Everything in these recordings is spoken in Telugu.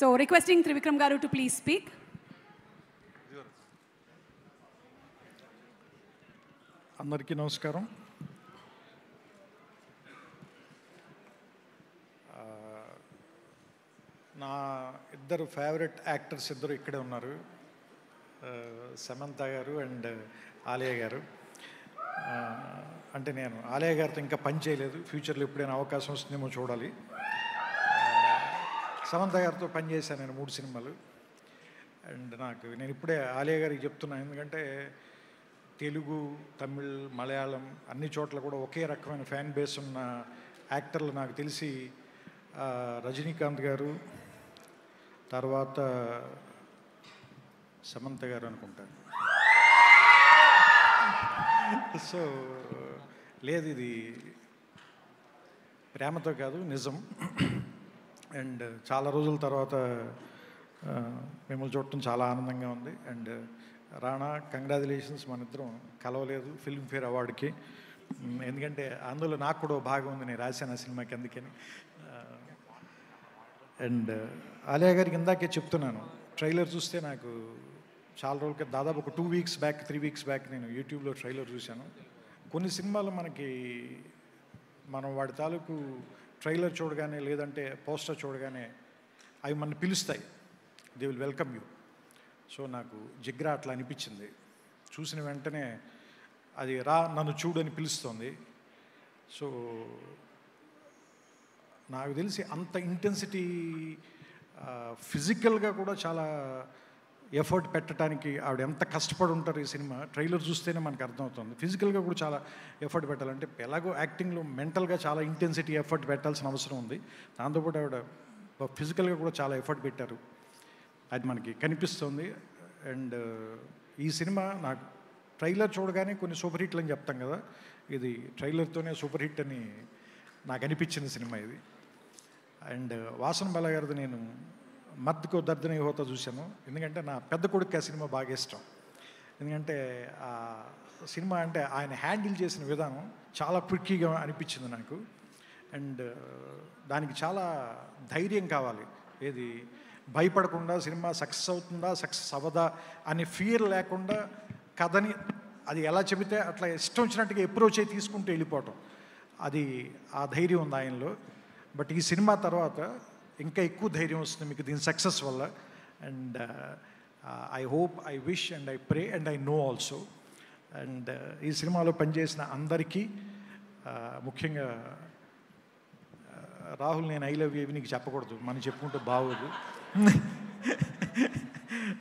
So requesting Trivikram Garu to please speak. అందరికీ నమస్కారం. నా ఇద్దరు ఫేవరెట్ యాక్టర్స్ ఇద్దరు ఇక్కడే ఉన్నారు, సమంత గారు అండ్ ఆలియా గారు. అంటే నేను ఆలియా గారితో ఇంకా పని చేయలేదు, ఫ్యూచర్లో ఎప్పుడైనా అవకాశం వస్తుందేమో చూడాలి. సమంత గారితో పనిచేశాను నేను 3 సినిమాలు. అండ్ నేను ఇప్పుడే ఆలియా గారికి చెప్తున్నాను, ఎందుకంటే తెలుగు, తమిళ్, మలయాళం అన్ని చోట్ల కూడా ఒకే రకమైన ఫ్యాన్ బేస్ ఉన్న యాక్టర్లు నాకు తెలిసి రజనీకాంత్ గారు, తర్వాత సమంత గారు అనుకుంటాను. సో లేదు, ఇది ప్రేమతో కాదు, నిజం. అండ్ చాలా రోజుల తర్వాత మిమ్మల్ని చూడటం చాలా ఆనందంగా ఉంది. And Rana, congratulations. మన ఇద్దరం కలవలేదు ఫిల్మ్ఫేర్ అవార్డుకి, ఎందుకంటే అందులో నాకు కూడా భాగం ఉంది, నేను రాశాను ఆ సినిమాకి, అందుకని. అండ్ ఆలియా గారికి ఇందాకే చెప్తున్నాను, ట్రైలర్ చూస్తే నాకు చాలా రోజులకి, దాదాపు ఒక 2 వీక్స్ బ్యాక్ 3 వీక్స్ బ్యాక్ నేను యూట్యూబ్లో ట్రైలర్ చూశాను. కొన్ని సినిమాలు మనం వాడి తాలూకు ట్రైలర్ చూడగానే, లేదంటే పోస్టర్ చూడగానే అవి మన పిలుస్తాయి, they will welcome you. So నాకు జిగ్రా అట్లా అనిపించింది. చూసిన వెంటనే అది నన్ను చూడు అని పిలుస్తుంది. సో నాకు తెలిసి అంత ఇంటెన్సిటీ, ఫిజికల్గా కూడా చాలా ఎఫర్ట్ పెట్టడానికి ఆవిడ ఎంత కష్టపడి ఉంటారు ఈ సినిమా ట్రైలర్ చూస్తేనే మనకు అర్థమవుతుంది. ఫిజికల్గా కూడా చాలా ఎఫర్ట్ పెట్టాలంటే, ఎలాగో యాక్టింగ్లో మెంటల్గా చాలా ఇంటెన్సిటీ ఎఫర్ట్ పెట్టాల్సిన అవసరం ఉంది, దాంతోపాటు ఆవిడ ఫిజికల్గా కూడా చాలా ఎఫర్ట్ పెట్టారు, అది మనకి కనిపిస్తుంది. అండ్ ఈ సినిమా నాకు ట్రైలర్ చూడగానే కొన్ని సూపర్ హిట్లు అని చెప్తాం కదా, ఇది ట్రైలర్తోనే సూపర్ హిట్ అని నాకు అనిపించిన సినిమా ఇది. అండ్ వాసన్ బాల గారిది నేను మత్కో దర్ద్ నహీ హోతా చూశాను, ఎందుకంటే నా పెద్ద కొడుకు ఆ సినిమా బాగా ఇష్టం. ఎందుకంటే ఆ సినిమా అంటే ఆయన హ్యాండిల్ చేసిన విధానం చాలా క్విక్కీగా అనిపించింది నాకు. అండ్ దానికి చాలా ధైర్యం కావాలి, ఏది భయపడకుండా సినిమా సక్సెస్ అవుతుందా సక్సెస్ అవ్వదా అని ఫియర్ లేకుండా కథని అది ఎలా చెబితే అట్లా ఇష్టం వచ్చినట్టుగా అప్రోచ్ అయి తీసుకుంటూ వెళ్ళిపోవటం, అది ఆ ధైర్యం ఉంది ఆయనలో. బట్ ఈ సినిమా తర్వాత ఇంకా ఎక్కువ ధైర్యం వస్తుంది మీకు దీని సక్సెస్ వల్ల. And I hope, I wish and I pray and I know also. And ఈ సినిమాలో పనిచేసిన అందరికీ, ముఖ్యంగా రాహుల్, నేను ఐ లవ్ యూ నీకు చెప్పకూడదు, మనం చెప్పుకుంటే బాగోదు.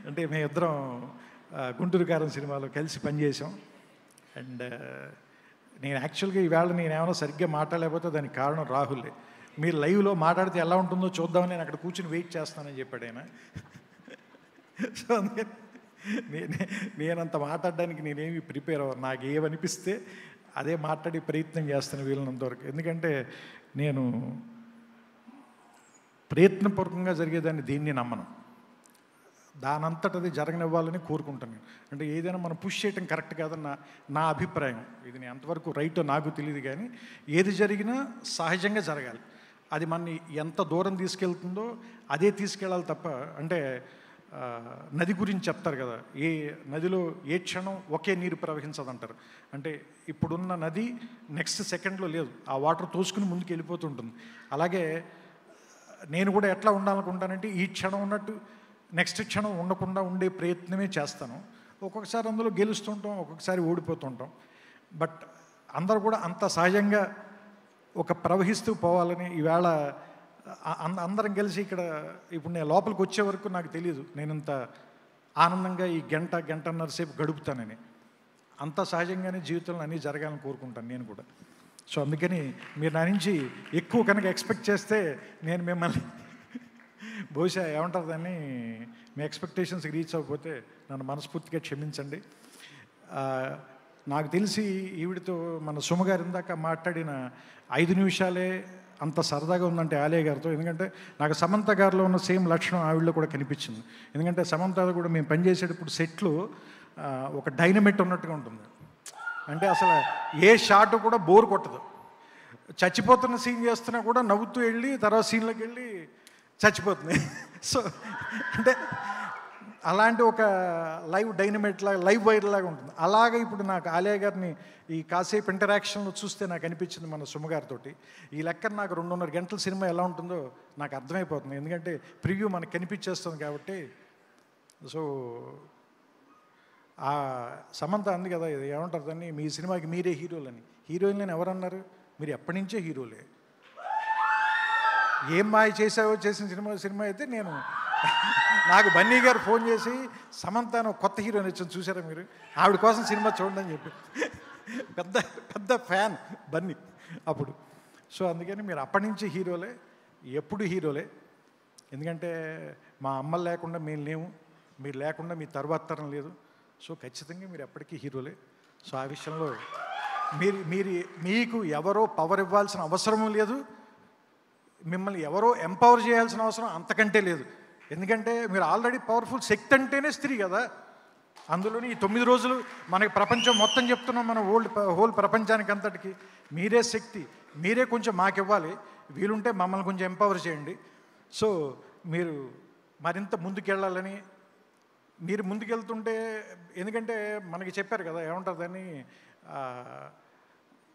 అంటే మేమిద్దరం గుంటూరు కారం సినిమాలో కలిసి పనిచేసాం. అండ్ నేను యాక్చువల్గా ఈవేళ నేనేమైనా సరిగ్గా మాట్లాడలేకపోతే దానికి కారణం రాహులే. మీరు లైవ్లో మాట్లాడితే ఎలా ఉంటుందో చూద్దామని నేను అక్కడ కూర్చొని వెయిట్ చేస్తానని చెప్పాడు ఆయన. సో అందుకని నేనంత మాట్లాడడానికి నేనేమి ప్రిపేర్ అవ్వను, నాకు ఏమనిపిస్తే అదే మాట్లాడే ప్రయత్నం చేస్తాను వీళ్ళనంతవరకు. ఎందుకంటే నేను ప్రయత్నపూర్వకంగా జరిగేదాన్ని దేన్ని నమ్మను, దానంతటది జరగనివ్వాలని కోరుకుంటాను. అంటే ఏదైనా మనం పుష్ చేయటం కరెక్ట్ కాదని నా అభిప్రాయం. ఇది నేను ఎంతవరకు రైటో నాకు తెలియదు, కానీ ఏది జరిగినా సహజంగా జరగాలి. అది మనని ఎంత దూరం తీసుకెళ్తుందో అదే తీసుకెళ్ళాలి తప్ప, అంటే నది గురించి చెప్తారు కదా, ఏ నదిలో ఏ క్షణం ఒకే నీరు ప్రవహించదంటారు. అంటే ఇప్పుడున్న నది నెక్స్ట్ సెకండ్లో లేదు, ఆ వాటర్ తోసుకుని ముందుకు వెళ్ళిపోతుంటుంది. అలాగే నేను కూడా ఎట్లా ఉండాలనుకుంటానంటే, ఈ క్షణం ఉన్నట్టు నెక్స్ట్ క్షణం ఉండకుండా ఉండే ప్రయత్నమే చేస్తాను. ఒక్కొక్కసారి అందులో గెలుస్తుంటాం, ఒక్కొక్కసారి ఓడిపోతుంటాం. బట్ అందరూ కూడా అంత సహజంగా ఒక ప్రవహిస్తూ పోవాలని ఈవేళ అందరం కలిసి ఇక్కడ ఇప్పుడు నేను లోపలికి వచ్చే వరకు నాకు తెలియదు నేను ఇంత ఆనందంగా ఈ గంటన్నర సేపు గడుపుతానని. అంత సహజంగానే జీవితంలో అన్నీ జరగాలని కోరుకుంటాను నేను కూడా. సో అందుకని మీరు నా నుంచి ఎక్కువ కనుక ఎక్స్పెక్ట్ చేస్తే నేను మిమ్మల్ని బహుశా ఏమంటారు దాన్ని, మీ ఎక్స్పెక్టేషన్స్కి రీచ్ అవ్వకపోతే నన్ను మనస్ఫూర్తిగా క్షమించండి. నాకు తెలిసి ఈవిడితో మన సుమగారు ఇందాక మాట్లాడిన 5 నిమిషాలే అంత సరదాగా ఉందంటే ఆలియా గారితో, ఎందుకంటే నాకు సమంత గారిలో ఉన్న సేమ్ లక్షణం ఆవిడలో కూడా కనిపించింది. ఎందుకంటే సమంత కూడా మేము పనిచేసేటప్పుడు సెట్లు ఒక డైనమిట్ ఉన్నట్టుగా ఉంటుంది. అంటే అసలు ఏ షాట్ కూడా బోర్ కొట్టదు, చచ్చిపోతున్న సీన్ చేస్తున్నా కూడా నవ్వుతూ వెళ్ళి తర్వాత సీన్లోకి వెళ్ళి చచ్చిపోతుంది. సో అంటే అలాంటి ఒక లైవ్ డైనమైట్ లాగా, లైవ్ వైర్ లాగా ఉంటుంది. అలాగే ఇప్పుడు నాకు ఆలియా గారిని ఈ కాసేపు ఇంటరాక్షన్లో చూస్తే నాకు అనిపించింది మన సుమగారితో. ఈ లెక్కన నాకు 2.5 గంటల సినిమా ఎలా ఉంటుందో నాకు అర్థమైపోతుంది, ఎందుకంటే ప్రివ్యూ మనకు కనిపించేస్తుంది కాబట్టి. సో ఆ సమంత అంది కదా, ఇది ఏమంటారు దాన్ని, మీ సినిమాకి మీరే హీరోలని. హీరోయిన్లని ఎవరన్నారు? మీరు ఎప్పటి నుంచే హీరోలే. ఏం మాయ చేసావో చేసిన సినిమా అయితే నేను నాకు బన్నీ గారు ఫోన్ చేసి సమంత అని కొత్త హీరోయిన్ వచ్చింది చూసారా మీరు, ఆవిడ కోసం సినిమా చూడండి అని చెప్పి పెద్ద పెద్ద ఫ్యాన్ బన్నీ అప్పుడు. సో అందుకని మీరు అప్పటి నుంచి హీరోలే, ఎప్పుడు హీరోలే. ఎందుకంటే మా అమ్మలు లేకుండా మేము లేము, మీరు లేకుండా మీ తర్వాత తరం లేదు. సో ఖచ్చితంగా మీరు ఎప్పటికీ హీరోలే. సో ఆ విషయంలో మీకు ఎవరో పవర్ ఇవ్వాల్సిన అవసరం లేదు, మిమ్మల్ని ఎవరో ఎంపవర్ చేయాల్సిన అవసరం అంతకంటే లేదు. ఎందుకంటే మీరు ఆల్రెడీ పవర్ఫుల్. శక్తి అంటేనే స్త్రీ కదా. అందులోని ఈ 9 రోజులు మనకి ప్రపంచం మొత్తం చెప్తున్నాం, మన హోల్ ప్రపంచానికి అంతటికి మీరే శక్తి. మీరే కొంచెం మాకు ఇవ్వాలి, వీలుంటే మమ్మల్ని కొంచెం ఎంపవర్ చేయండి. సో మీరు మరింత ముందుకెళ్ళాలని, మీరు ముందుకెళ్తుంటే, ఎందుకంటే మనకి చెప్పారు కదా, ఏమంటారు దాన్ని,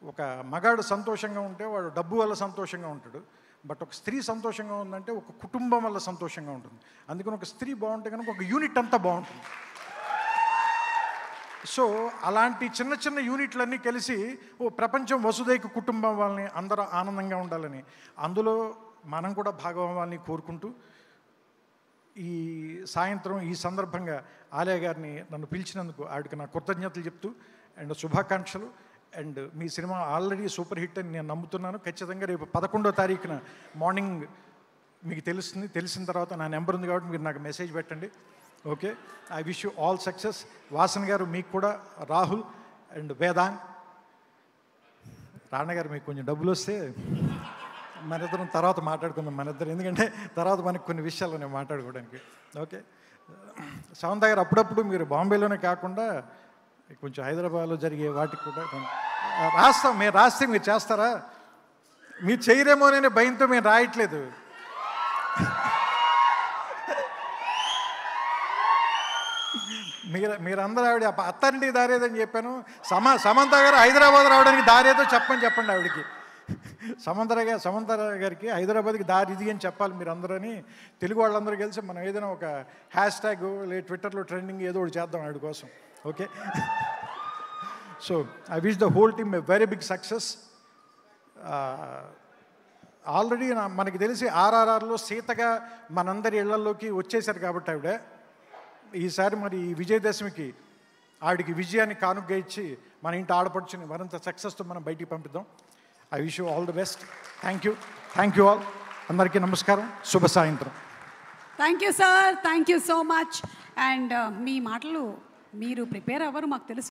ఒక మగాడు సంతోషంగా ఉంటే వాడు డబ్బు వల్ల సంతోషంగా ఉంటాడు, బట్ ఒక స్త్రీ సంతోషంగా ఉందంటే ఒక కుటుంబం వల్ల సంతోషంగా ఉంటుంది. అందుకని ఒక స్త్రీ బాగుంటే కనుక ఒక యూనిట్ అంతా బాగుంటుంది. సో అలాంటి చిన్న చిన్న యూనిట్లన్నీ కలిసి ప్రపంచం వసుదైక కుటుంబం వాళ్ళని అందరూ ఆనందంగా ఉండాలని, అందులో మనం కూడా భాగస్వామ్యాన్ని కోరుకుంటూ ఈ సాయంత్రం ఈ సందర్భంగా ఆలియా గారిని నన్ను పిలిచినందుకు ఆవిడకి నా కృతజ్ఞతలు చెప్తూ అండ్ శుభాకాంక్షలు. And me cinema already super hit అని నేను నమ్ముతున్నాను. ఖచ్చితంగా రేపు 11వ తారీఖున మార్నింగ్ మీకు తెలుస్తుంది. తెలిసిన తర్వాత నా నెంబర్ ఉంది కాబట్టి మీరు నాకు మెసేజ్ పెట్టండి. Okay, I wish you all success. Vasan గారు మీకు కూడా, రాహుల్ అండ్ వేదాంగ్. రాణ గారు మీకు కొంచెం డబ్బులు వస్తే మన ఇద్దరం తర్వాత మాట్లాడుకుందాం, మన ఇద్దరు, ఎందుకంటే తర్వాత మనకు కొన్ని విషయాలు నేను మాట్లాడుకోవడానికి. ఓకే, సమంత గారు అప్పుడప్పుడు మీరు బాంబేలోనే కాకుండా కొంచెం హైదరాబాద్లో జరిగే వాటికి కూడా రాస్తాం. మేము రాస్తే మీరు చేస్తారా? మీరు చేయరేమోననే భయంతో మేము రాయట్లేదు. మీరందరూ ఆవిడ అత్తారింటికి దారేదని చెప్పాను. సమంత గారు హైదరాబాద్ రావడానికి దారేదో చెప్పండి ఆవిడకి. సమంత గారికి హైదరాబాద్కి దారి ఇది అని చెప్పాలి మీరు అందరని. తెలుగు వాళ్ళందరూ కలిసి మనం ఏదైనా ఒక హ్యాష్ ట్యాగ్ లేదా ట్విట్టర్లో ట్రెండింగ్ ఏదో ఒకటి చేద్దాం ఆవిడ కోసం. Okay, so I wish the whole team a very big success. Already మనకి తెలిసి ఆర్ఆర్ఆర్లో సీతగా మనందరి ఇళ్లలోకి వచ్చేసారు కాబట్టి ఆవిడ ఈసారి మరి ఈ విజయదశమికి ఆవిడికి విజయాన్ని కానుగ్గా ఇచ్చి మన ఇంటి ఆడపడుచుని మరింత సక్సెస్తో మనం బయటికి పంపిద్దాం. I wish you all the best. Thank you all. అందరికీ నమస్కారం, శుభ సాయంత్రం. Thank you sir, thank you so much. And మీ మాటలు మీరు ప్రిపేర్ అవ్వరు మాకు తెలుసు.